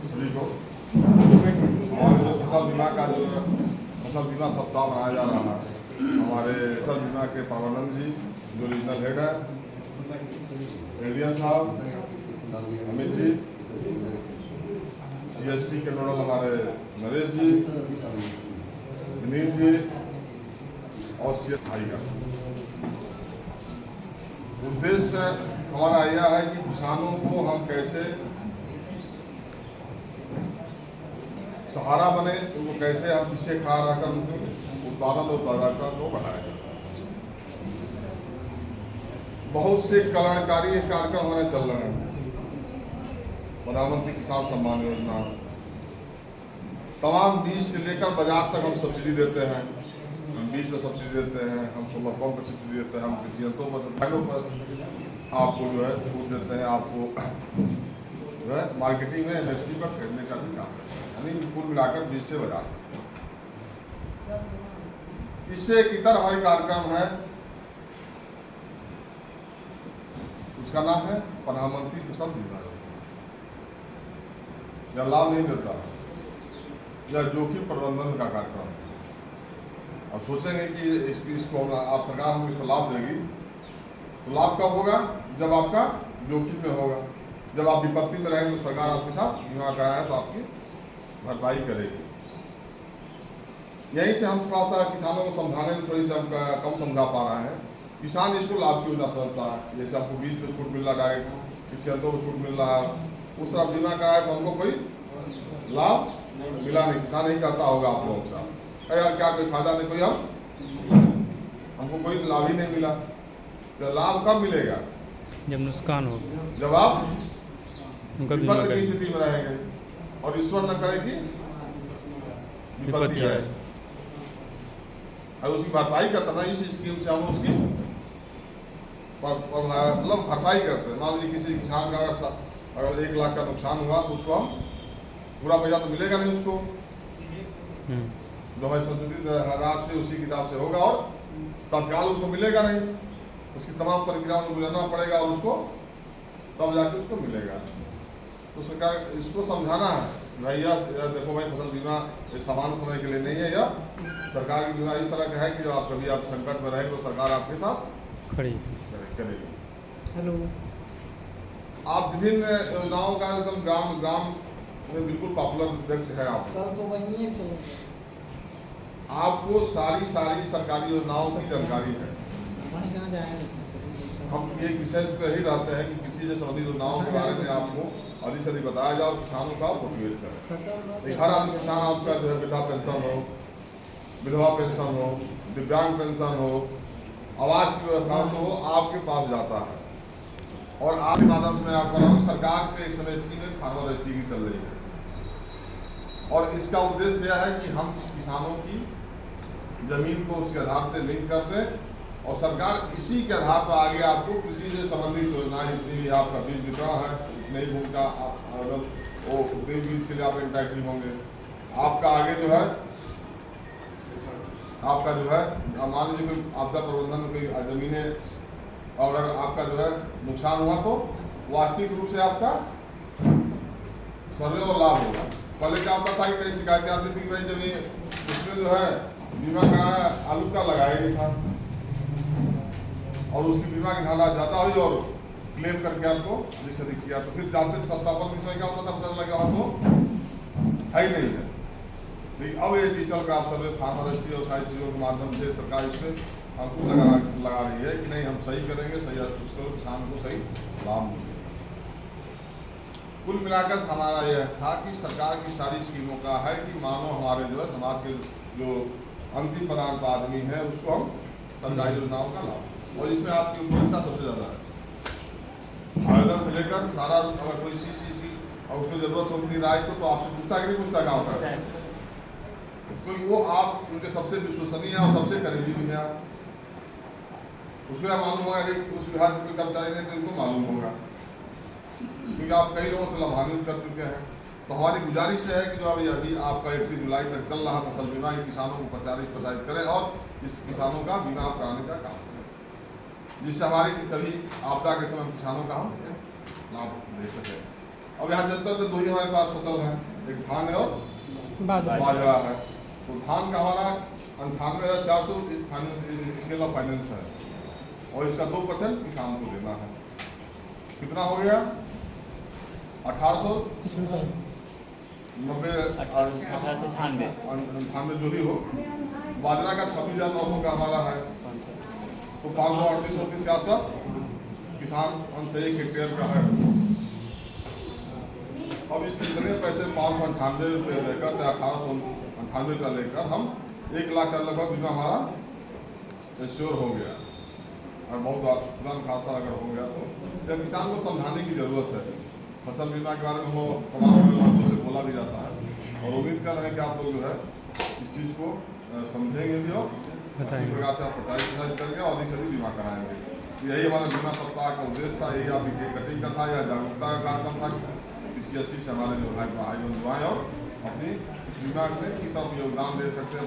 सभी को हमारे जो फसल बीमा का जो फसल बीमा सप्ताह मनाया जा रहा है, हमारे फसल बीमा के प्रबंधन जी जो रीजनल हेड है, एडीएम साहब अमित जी, सीएससी के नोडल हमारे नरेश जी, विनीत जी और सीएस भाई का उद्देश्य हमारा यह है कि किसानों को हम कैसे सहारा बने, उनको कैसे हम पीछे खड़ा रहकर उनके उत्पादन और उत्पादकता को बढ़ाएं। बहुत से कल्याणकारी कार्यक्रम हमारे चल रहे हैं। प्रधानमंत्री किसान सम्मान योजना, तमाम बीज से लेकर बाजार तक हम सब्सिडी देते हैं। हम बीज पर सब्सिडी देते हैं, हम सोलर पंप पर सब्सिडी देते हैं, हम कृषि यंत्रों पर आपको जो है छूट देते हैं। आपको जो है मार्केटिंग में एमएसपी पर खरीदने का भी काम है, यानी कुल मिलाकर बीज से बाजार। इससे एक इतर हमारी कार्यक्रम है, उसका नाम है प्रधानमंत्री फसल बीमा योजना। यह लाभ नहीं देता, यह जोखिम प्रबंधन का कार्यक्रम है। अब सोचेंगे कि इसको आप सरकार हमें इसको लाभ देगी, तो लाभ कब होगा? जब आपका जोखिम में होगा, जब आप विपत्ति में रहेंगे तो सरकार आपके साथ बीमा कराए तो आपकी भरपाई करेगी। यहीं से हम थोड़ा सा किसानों को समझाने में थोड़ी सी हम कम समझा पा रहे हैं। किसान इसको लाभ की वजह से समझता है, जैसे आपको बीज पे छूट मिल रहा है, डायरेक्ट कृषि यंत्रों को छूट मिल रहा है, उस तरह बीमा कराए तो हमको कोई लाभ मिला नहीं। किसान नहीं कहता होगा आप लोगों के साथ, यार क्या कोई फायदा नहीं, कोई हमको कोई लाभ ही नहीं मिला। तो लाभ कब मिलेगा? जब नुकसान हो, जब आप विपत्ति की स्थिति में रहेंगे और ईश्वर न करे कि विपत्ति है और उसकी भरपाई करता था। इस स्कीम से हम उसकी मतलब भरपाई करते हैं। मान लीजिए किसी किसान का अगर 1 लाख का नुकसान हुआ तो उसको हम पूरा पैसा तो मिलेगा नहीं उसको, जो हमारी संशोधित राशि उसी हिसाब से होगा और तत्काल उसको मिलेगा नहीं, उसकी तमाम प्रक्रियाओं को गुजरना पड़ेगा और उसको तब जाके उसको मिलेगा। तो सरकार इसको समझाना है, भैया देखो भाई फसल बीमा एक सामान्य समय के लिए नहीं है, यह सरकार की बीमा इस तरह का है कि जो आप कभी आप संकट में रहेंगे तो सरकार आपके साथ खड़ी करेगी। हेलो, आप विभिन्न योजनाओं का एकदम ग्राम ग्राम में बिल्कुल पॉपुलर व्यक्ति है। आप आपको सारी सरकारी योजनाओं की जानकारी है। हम एक विशेष पे ही रहते हैं कि कृषि से संबंधित योजनाओं के बारे में आपको अधिक से अधिक बताया जाए और किसानों का मोटिवेट करें। हर आदमी किसान आपका जो है वृद्धा पेंशन हो, विधवा पेंशन हो, दिव्यांग पेंशन हो, आवास की व्यवस्था तो आपके पास जाता है। और आपके माध्यम से मैं आपको बता रहा हूँ, सरकार पे एक समय स्कीम है फार्मर रजिस्ट्री की चल रही है और इसका उद्देश्य यह है कि हम किसानों की जमीन को उसके आधार पर लिंक कर दें और सरकार इसी के आधार पर आगे आपको कृषि से संबंधित योजनाएं जितनी भी आपका बीज वितरण है, उतने ही भूमि का अगर वो उतने बीज के लिए आप इंटरेक्टिव होंगे। आपका आगे जो है आपका जो है मान लीजिए कोई आपदा प्रबंधन कोई जमीनें और अगर आपका जो है नुकसान हुआ तो वास्तविक रूप से आपका सर्वे और लाभ होगा। पहले क्या होता था कि कई शिकायतें आती थी कि भाई जब ये उसने जो है बीमा कराया आलू का लगाया नहीं था और उसकी बीमा की धारा ज़्यादा हुई और क्लेम करके आपको अधिक से अधिक किया, तो फिर जाते सत्तापन के समय क्या होता था, पता लगा आपको है ही नहीं है। लेकिन अब ये डिजिटल क्राफ्ट सर्वे फार्मर रजिस्ट्री और सारी चीज़ों के माध्यम से सरकार इसमें अंकुश लगा रही है कि नहीं हम सही करेंगे, सही उसको किसान को सही लाभ मिलेगा। कुल मिलाकर हमारा यह था कि सरकार की सारी स्कीमों का है कि मानो हमारे जो है समाज के जो अंतिम पदार्थ का आदमी है उसको हम सरकारी योजनाओं का लाभ, और इसमें आपकी उपयोगिता सबसे ज़्यादा है। आवेदन से लेकर सारा अगर कोई चीज़ और उसको जरूरत होती है राय को तो आपसे पूछता कि नहीं पूछता काम कर, क्योंकि वो आप उनके सबसे विश्वसनीय और सबसे करीबी भी हैं। उसको यह मालूम होगा कि उस विभाग के कोई कर्मचारी नहीं तो उनको मालूम होगा, क्योंकि आप कई लोगों से लाभान्वित कर चुके हैं। तो हमारी गुजारिश है कि जो अभी आपका 31 जुलाई तक चल रहा फसल बीमा, किसानों को प्रचारित करें और इस किसानों का बीमा कराने का काम करें, जिससे हमारी कभी आपदा के समय किसानों का हम लाभ दे सकें। अब यहाँ जनपद में दो ही हमारे पास फसल है, एक धान है और बाजरा बाजरा है। तो धान का हमारा 98,400 फाइनेंस स्केल ऑफ फाइनेंस है और इसका 2% किसान को देना है। कितना हो गया? 1890 98 जो भी हो। बाजरा का 26,900 का हमारा है, तो 538 के आसपास किसान से 1 हेक्टेयर का है। अब इस इतने पैसे 598 रुपये लेकर चाहे 1898 का लेकर हम 1 लाख का लगभग बीमा हमारा एश्योर हो गया। और बहुत पुरान खासा अगर हो गया तो जब किसान को समझाने की ज़रूरत है। फसल बीमा के बारे में हम तमाम मंचों से बोला भी जाता है और उम्मीद कर रहे हैं कि आप लोग जो है इस चीज़ को समझेंगे भी और इसी प्रकार से आप प्रचारित करके और अधिक से अधिक बीमा कराएंगे। यही हमारा बीमा सप्ताह का उद्देश्य था, यही आपकी कटिंग का था या जागरूकता का कार्यक्रम था। CSC से हमारे जो भाई बंधुआएँ और अपनी बीमा में किस तरह योगदान दे सकते हैं,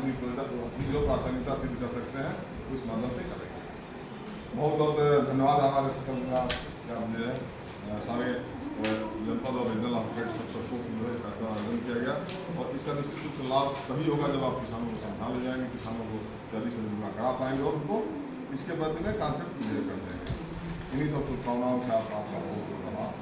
अपनी जो प्रासंगिकता सिद्ध कर सकते हैं उस माध्यम से करेंगे। बहुत बहुत धन्यवाद हमारे क्या मुझे सारे जनपद और रीजनल ऑफिस सबको जो है कार्यक्रम आयोजन किया गया और इसका निश्चित रूप से लाभ तभी होगा जब आप किसानों को समझा ले जाएंगे, किसानों को जल्दी से बीमा करा पाएंगे और उनको इसके प्रति में कॉन्सेप्ट क्लियर कर देंगे। इन्हीं सब शुभकामनाओं के साथ आपका बहुत बहुत धन्यवाद।